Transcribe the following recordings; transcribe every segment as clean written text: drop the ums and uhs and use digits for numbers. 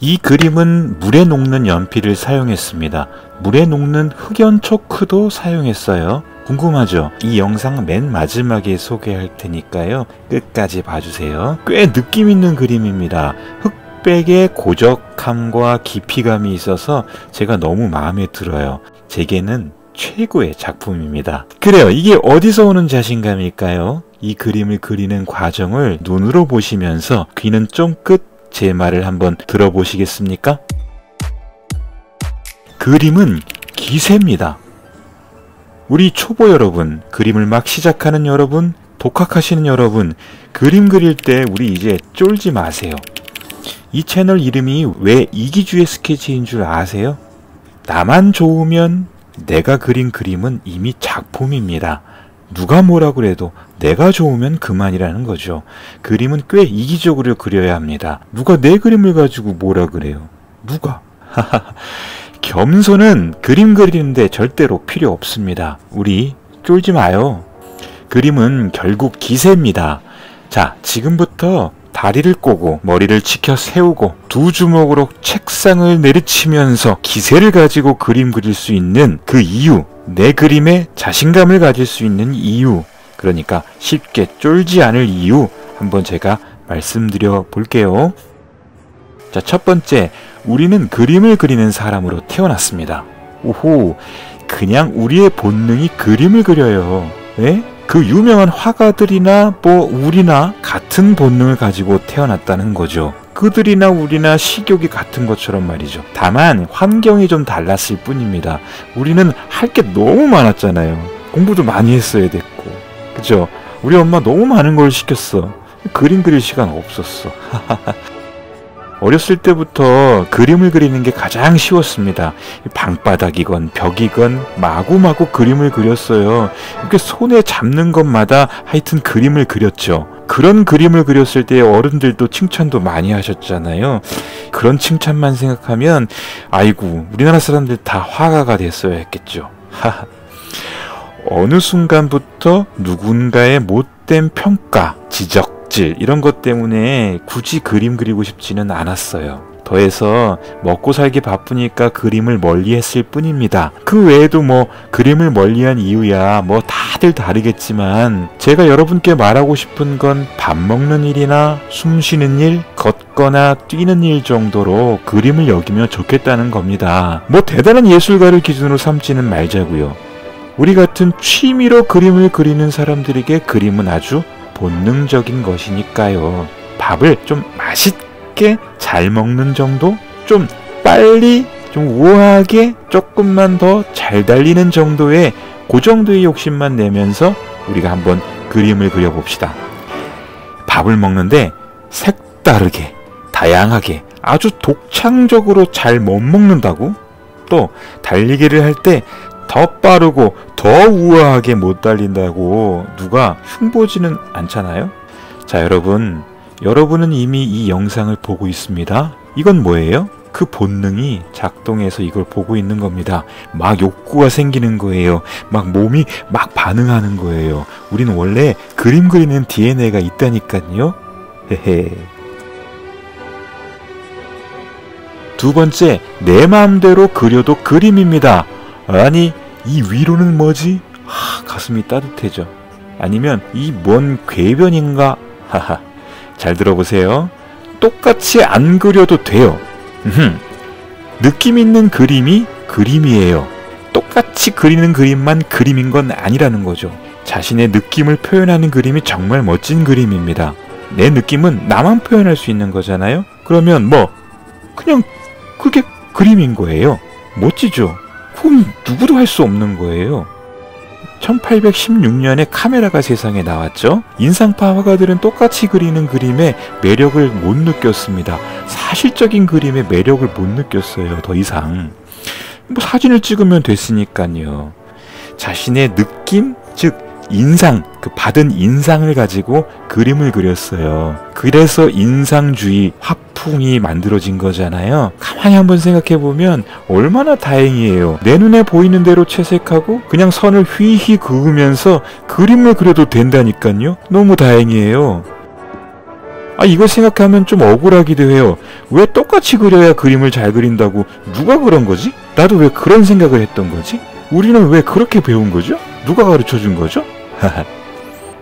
이 그림은 물에 녹는 연필을 사용했습니다. 물에 녹는 흑연 초크도 사용했어요. 궁금하죠? 이 영상 맨 마지막에 소개할 테니까요. 끝까지 봐주세요. 꽤 느낌 있는 그림입니다. 흑백의 고적함과 깊이감이 있어서 제가 너무 마음에 들어요. 제게는 최고의 작품입니다. 그래요. 이게 어디서 오는 자신감일까요? 이 그림을 그리는 과정을 눈으로 보시면서 귀는 쫑긋 제 말을 한번 들어보시겠습니까? 그림은 기세입니다. 우리 초보 여러분, 그림을 막 시작하는 여러분, 독학하시는 여러분, 그림 그릴 때 우리 이제 쫄지 마세요. 이 채널 이름이 왜 이기주의 스케치인 줄 아세요? 나만 좋으면 내가 그린 그림은 이미 작품입니다. 누가 뭐라 그래도 내가 좋으면 그만이라는 거죠. 그림은 꽤 이기적으로 그려야 합니다. 누가 내 그림을 가지고 뭐라 그래요? 누가? 겸손은 그림 그리는데 절대로 필요 없습니다. 우리 쫄지 마요. 그림은 결국 기세입니다. 자, 지금부터 다리를 꼬고 머리를 치켜 세우고 두 주먹으로 책상을 내리치면서 기세를 가지고 그림 그릴 수 있는 그 이유, 내 그림에 자신감을 가질 수 있는 이유, 그러니까 쉽게 쫄지 않을 이유 한번 제가 말씀드려 볼게요. 자, 첫 번째, 우리는 그림을 그리는 사람으로 태어났습니다. 오호, 그냥 우리의 본능이 그림을 그려요. 예? 그 유명한 화가들이나 우리나 같은 본능을 가지고 태어났다는 거죠. 그들이나 우리나 식욕이 같은 것처럼 말이죠. 다만 환경이 좀 달랐을 뿐입니다. 우리는 할 게 너무 많았잖아요. 공부도 많이 했어야 됐고, 그죠? 우리 엄마 너무 많은 걸 시켰어. 그림 그릴 시간 없었어. 어렸을 때부터 그림을 그리는 게 가장 쉬웠습니다. 방바닥이건 벽이건 마구마구 그림을 그렸어요. 이렇게 손에 잡는 것마다 하여튼 그림을 그렸죠. 그런 그림을 그렸을 때 어른들도 칭찬도 많이 하셨잖아요. 그런 칭찬만 생각하면 아이고, 우리나라 사람들 다 화가가 됐어야 했겠죠. 어느 순간부터 누군가의 못된 평가, 지적, 이런 것 때문에 굳이 그림 그리고 싶지는 않았어요. 더해서 먹고 살기 바쁘니까 그림을 멀리했을 뿐입니다. 그 외에도 그림을 멀리한 이유야 다들 다르겠지만 제가 여러분께 말하고 싶은 건 밥 먹는 일이나 숨 쉬는 일, 걷거나 뛰는 일 정도로 그림을 여기면 좋겠다는 겁니다. 대단한 예술가를 기준으로 삼지는 말자고요. 우리 같은 취미로 그림을 그리는 사람들에게 그림은 아주 본능적인 것이니까요. 밥을 좀 맛있게 잘 먹는 정도? 좀 빨리, 좀 우아하게, 조금만 더 잘 달리는 정도의 그 정도의 욕심만 내면서 우리가 한번 그림을 그려봅시다. 밥을 먹는데 색다르게, 다양하게, 아주 독창적으로 잘 못 먹는다고? 또 달리기를 할 때 더 빠르고 더 우아하게 못 달린다고 누가 흉보지는 않잖아요? 자, 여러분은 이미 이 영상을 보고 있습니다. 이건 뭐예요? 그 본능이 작동해서 이걸 보고 있는 겁니다. 막 욕구가 생기는 거예요. 막 몸이 막 반응하는 거예요. 우리는 원래 그림 그리는 DNA가 있다니까요. 헤헤. 두 번째, 내 마음대로 그려도 그림입니다. 아니, 이 위로는 뭐지? 가슴이 따뜻해져. 아니면 이 뭔 궤변인가? 하하. 잘 들어보세요. 똑같이 안 그려도 돼요. 느낌 있는 그림이 그림이에요. 똑같이 그리는 그림만 그림인 건 아니라는 거죠. 자신의 느낌을 표현하는 그림이 정말 멋진 그림입니다. 내 느낌은 나만 표현할 수 있는 거잖아요. 그러면 그냥 그게 그림인 거예요. 멋지죠? 그건 누구도 할 수 없는 거예요. 1816년에 카메라가 세상에 나왔죠. 인상파 화가들은 똑같이 그리는 그림에 매력을 못 느꼈습니다. 사실적인 그림에 매력을 못 느꼈어요. 더 이상 사진을 찍으면 됐으니까요. 자신의 느낌, 즉 인상, 그 받은 인상을 가지고 그림을 그렸어요. 그래서 인상주의 화풍이 만들어진 거잖아요. 가만히 한번 생각해보면 얼마나 다행이에요. 내 눈에 보이는 대로 채색하고 그냥 선을 휘휘 그으면서 그림을 그려도 된다니까요. 너무 다행이에요. 이걸 생각하면 좀 억울하기도 해요. 왜 똑같이 그려야 그림을 잘 그린다고 누가 그런 거지? 나도 왜 그런 생각을 했던 거지? 우리는 왜 그렇게 배운 거죠? 누가 가르쳐 준 거죠?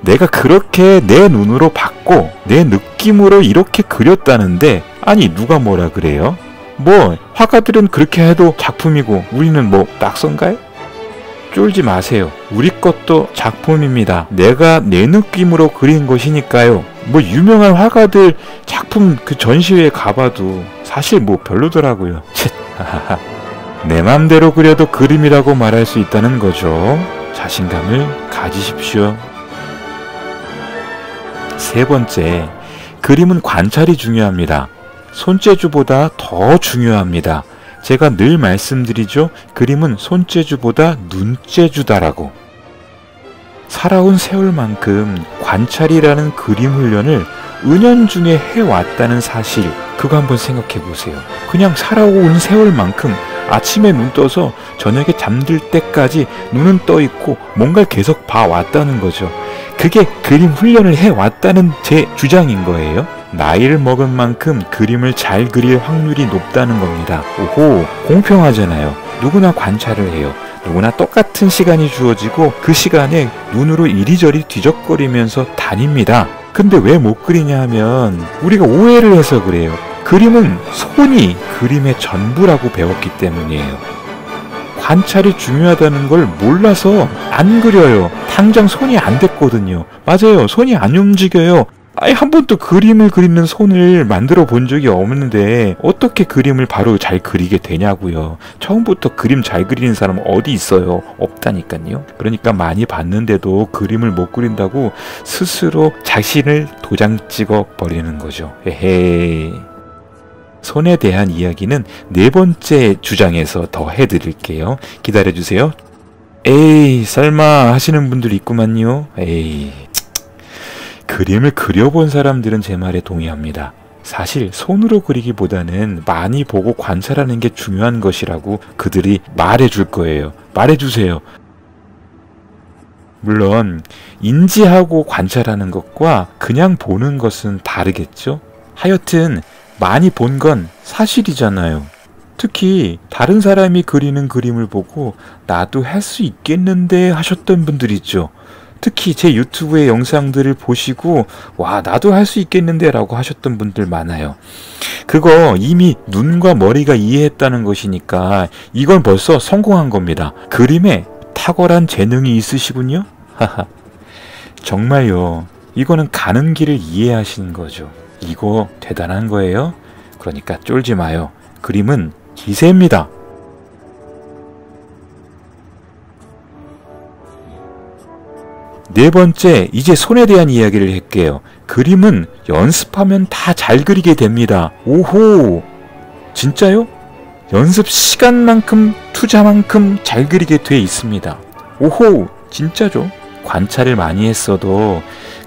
내가 그렇게 내 눈으로 봤고 내 느낌으로 이렇게 그렸다는데 아니 누가 뭐라 그래요? 뭐 화가들은 그렇게 해도 작품이고 우리는 뭐 낙서인가요? 쫄지 마세요. 우리 것도 작품입니다. 내가 내 느낌으로 그린 것이니까요. 뭐 유명한 화가들 작품 그 전시회에 가봐도 사실 뭐 별로더라고요. 내 맘대로 그려도 그림이라고 말할 수 있다는 거죠. 자신감을 가지십시오. 세 번째, 그림은 관찰이 중요합니다. 손재주보다 더 중요합니다. 제가 늘 말씀드리죠. 그림은 손재주보다 눈재주다라고. 살아온 세월만큼 관찰이라는 그림 훈련을 은연중에 해왔다는 사실, 그거 한번 생각해 보세요. 그냥 살아온 세월만큼 아침에 눈 떠서 저녁에 잠들 때까지 눈은 떠 있고 뭔가를 계속 봐왔다는 거죠. 그게 그림 훈련을 해왔다는 제 주장인 거예요. 나이를 먹은 만큼 그림을 잘 그릴 확률이 높다는 겁니다. 오호, 공평하잖아요. 누구나 관찰을 해요. 누구나 똑같은 시간이 주어지고 그 시간에 눈으로 이리저리 뒤적거리면서 다닙니다. 근데 왜 못 그리냐 하면 우리가 오해를 해서 그래요. 그림은 손이 그림의 전부라고 배웠기 때문이에요. 관찰이 중요하다는 걸 몰라서 안 그려요. 당장 손이 안 됐거든요. 맞아요. 손이 안 움직여요. 한 번도 그림을 그리는 손을 만들어 본 적이 없는데 어떻게 그림을 바로 잘 그리게 되냐고요. 처음부터 그림 잘 그리는 사람 어디 있어요? 없다니까요. 그러니까 많이 봤는데도 그림을 못 그린다고 스스로 자신을 도장 찍어 버리는 거죠. 헤헤. 손에 대한 이야기는 네 번째 주장에서 더 해드릴게요. 기다려주세요. 에이 설마 하시는 분들 있구만요. 에이, 그림을 그려본 사람들은 제 말에 동의합니다. 사실 손으로 그리기보다는 많이 보고 관찰하는 게 중요한 것이라고 그들이 말해줄 거예요. 말해주세요. 물론 인지하고 관찰하는 것과 그냥 보는 것은 다르겠죠. 하여튼 많이 본 건 사실이잖아요. 특히 다른 사람이 그리는 그림을 보고 나도 할 수 있겠는데 하셨던 분들 있죠. 특히 제 유튜브의 영상들을 보시고 와 나도 할 수 있겠는데 라고 하셨던 분들 많아요. 그거 이미 눈과 머리가 이해했다는 것이니까 이건 벌써 성공한 겁니다. 그림에 탁월한 재능이 있으시군요. 하하. 정말요. 이거는 가는 길을 이해하시는 거죠. 이거 대단한 거예요. 그러니까 쫄지 마요. 그림은 기세입니다. 네 번째, 이제 손에 대한 이야기를 할게요. 그림은 연습하면 다 잘 그리게 됩니다. 오호! 진짜요? 연습 시간만큼, 투자만큼 잘 그리게 돼 있습니다. 오호! 진짜죠? 관찰을 많이 했어도,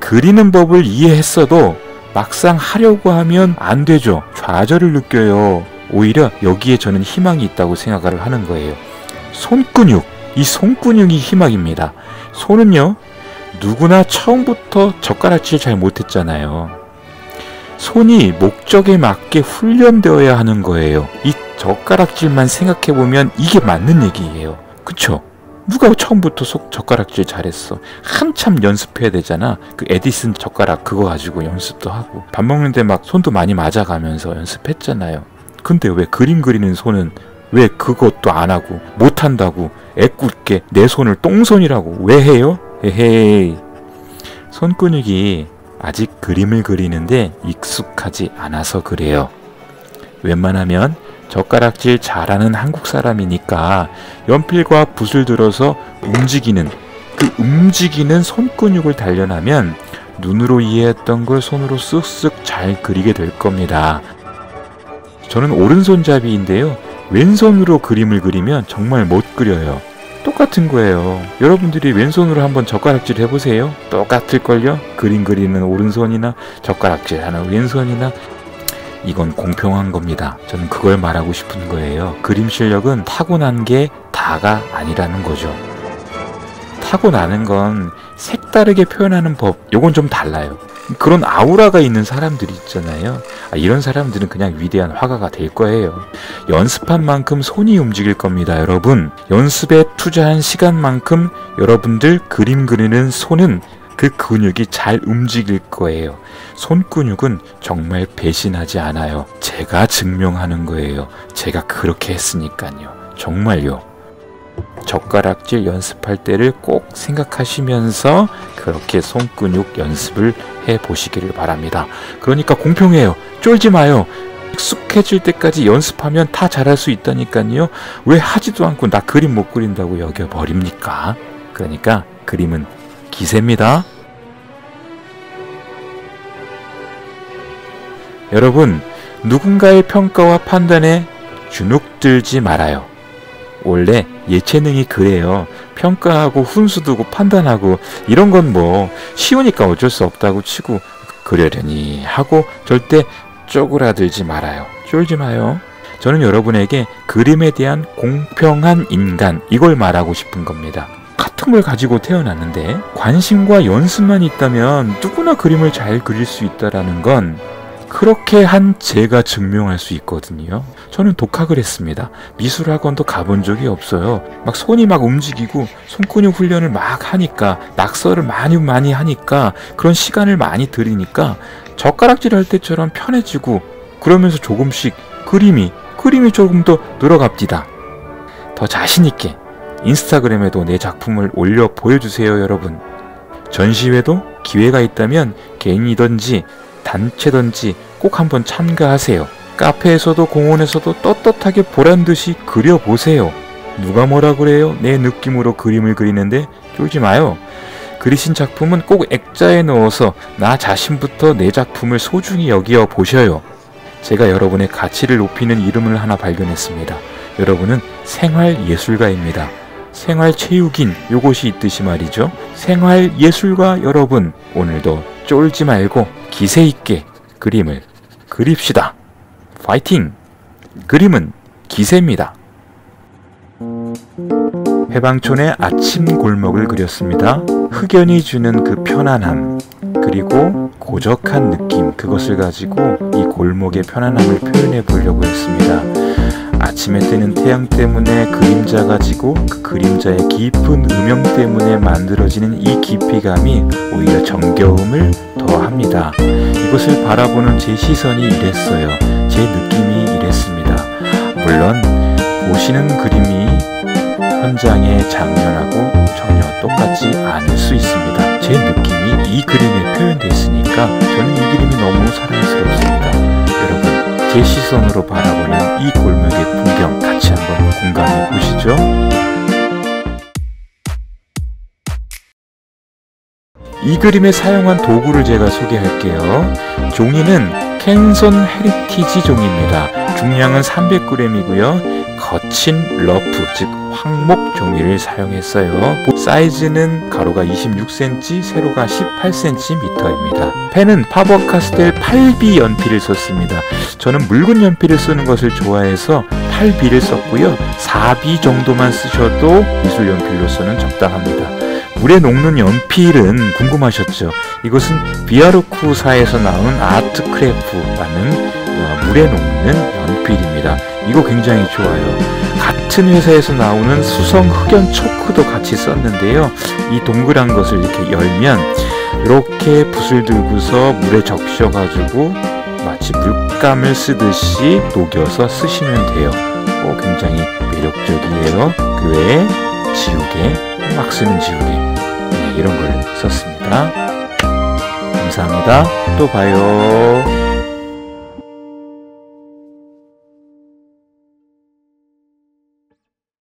그리는 법을 이해했어도 막상 하려고 하면 안 되죠. 좌절을 느껴요. 오히려 여기에 저는 희망이 있다고 생각을 하는 거예요. 손근육, 이 손근육이 희망입니다. 손은요, 누구나 처음부터 젓가락질 잘 못했잖아요. 손이 목적에 맞게 훈련되어야 하는 거예요. 이 젓가락질만 생각해보면 이게 맞는 얘기예요. 그쵸? 누가 처음부터 젓가락질 잘했어? 한참 연습해야 되잖아. 그 에디슨 젓가락 그거 가지고 연습도 하고 밥 먹는데 막 손도 많이 맞아가면서 연습했잖아요. 근데 왜 그림 그리는 손은 왜 그것도 안 하고 못한다고 애꿎게 내 손을 똥손이라고 왜 해요? 헤헤이. 손근육이 아직 그림을 그리는데 익숙하지 않아서 그래요. 웬만하면 젓가락질 잘하는 한국 사람이니까 연필과 붓을 들어서 움직이는 손근육을 단련하면 눈으로 이해했던 걸 손으로 쓱쓱 잘 그리게 될 겁니다. 저는 오른손잡이인데요. 왼손으로 그림을 그리면 정말 못 그려요. 똑같은 거예요. 여러분들이 왼손으로 한번 젓가락질 해보세요. 똑같을걸요? 그림 그리는 오른손이나 젓가락질 하는 왼손이나. 이건 공평한 겁니다. 저는 그걸 말하고 싶은 거예요. 그림 실력은 타고난 게 다가 아니라는 거죠. 타고나는 건 색다르게 표현하는 법, 요건 좀 달라요. 그런 아우라가 있는 사람들이 있잖아요. 이런 사람들은 그냥 위대한 화가가 될 거예요. 연습한 만큼 손이 움직일 겁니다, 여러분. 연습에 투자한 시간만큼 여러분들 그림 그리는 손은 그 근육이 잘 움직일 거예요. 손근육은 정말 배신하지 않아요. 제가 증명하는 거예요. 제가 그렇게 했으니까요. 정말요. 젓가락질 연습할 때를 꼭 생각하시면서 그렇게 손근육 연습을 해보시기를 바랍니다. 그러니까 공평해요. 쫄지 마요. 익숙해질 때까지 연습하면 다 잘할 수 있다니까요. 왜 하지도 않고 나 그림 못 그린다고 여겨버립니까? 그러니까 그림은 기세입니다. 여러분, 누군가의 평가와 판단에 주눅들지 말아요. 원래 예체능이 그래요. 평가하고 훈수 두고 판단하고 이런 건 뭐 쉬우니까 어쩔 수 없다고 치고 그러려니 하고 절대 쪼그라들지 말아요. 쫄지 마요. 저는 여러분에게 그림에 대한 공평한 인간, 이걸 말하고 싶은 겁니다. 같은 걸 가지고 태어났는데 관심과 연습만 있다면 누구나 그림을 잘 그릴 수 있다라는 건 그렇게 한 제가 증명할 수 있거든요. 저는 독학을 했습니다. 미술학원도 가본 적이 없어요. 막 손이 막 움직이고 손근육 훈련을 막 하니까, 낙서를 많이 하니까, 그런 시간을 많이 들이니까 젓가락질 할 때처럼 편해지고, 그러면서 조금씩 그림이 조금 더 늘어갑니다. 더 자신있게 인스타그램에도 내 작품을 올려 보여주세요, 여러분. 전시회도 기회가 있다면 개인이든지 단체든지 꼭 한번 참가하세요. 카페에서도 공원에서도 떳떳하게 보란듯이 그려보세요. 누가 뭐라 그래요? 내 느낌으로 그림을 그리는데 쫄지 마요. 그리신 작품은 꼭 액자에 넣어서 나 자신부터 내 작품을 소중히 여겨 보셔요. 제가 여러분의 가치를 높이는 이름을 하나 발견했습니다. 여러분은 생활예술가입니다. 생활체육인 요것이 있듯이 말이죠. 생활예술가 여러분, 오늘도 쫄지 말고 기세있게 그림을 그립시다. 파이팅! 그림은 기세입니다. 해방촌의 아침 골목을 그렸습니다. 흑연이 주는 그 편안함, 그리고 고적한 느낌, 그것을 가지고 이 골목의 편안함을 표현해 보려고 했습니다. 아침에 뜨는 태양 때문에 그림자가 지고 그 그림자의 깊은 음영 때문에 만들어지는 이 깊이감이 오히려 정겨움을 더합니다. 이것을 바라보는 제 시선이 이랬어요. 제 느낌이 이랬습니다. 물론 보시는 그림이 현장의 장면하고 전혀 똑같지 않을 수 있습니다. 제 느낌이 이 그림에 표현되어 있으니까 저는 이 그림이 너무 사랑스럽습니다. 여러분, 제 시선으로 바라보는 이 골목의 풍경 같이 한번 공감해 보시죠. 이 그림에 사용한 도구를 제가 소개할게요. 종이는 캔손 헤리티지 종이입니다. 중량은 300g이고요. 거친 러프, 즉 황목 종이를 사용했어요. 사이즈는 가로가 26cm, 세로가 18cm입니다. 펜은 파버카스텔 8B 연필을 썼습니다. 저는 묽은 연필을 쓰는 것을 좋아해서 8B를 썼고요. 4B 정도만 쓰셔도 미술 연필로서는 적당합니다. 물에 녹는 연필은 궁금하셨죠? 이것은 비아르쿠사에서 나온 아트크래프라는 물에 녹는 연필입니다. 이거 굉장히 좋아요. 같은 회사에서 나오는 수성 흑연 초크도 같이 썼는데요. 이 동그란 것을 이렇게 열면 이렇게 붓을 들고서 물에 적셔가지고 마치 물감을 쓰듯이 녹여서 쓰시면 돼요. 굉장히 매력적이에요. 그 외에 지우개, 막 쓰는 지우개, 이런 걸 썼습니다. 감사합니다. 또 봐요.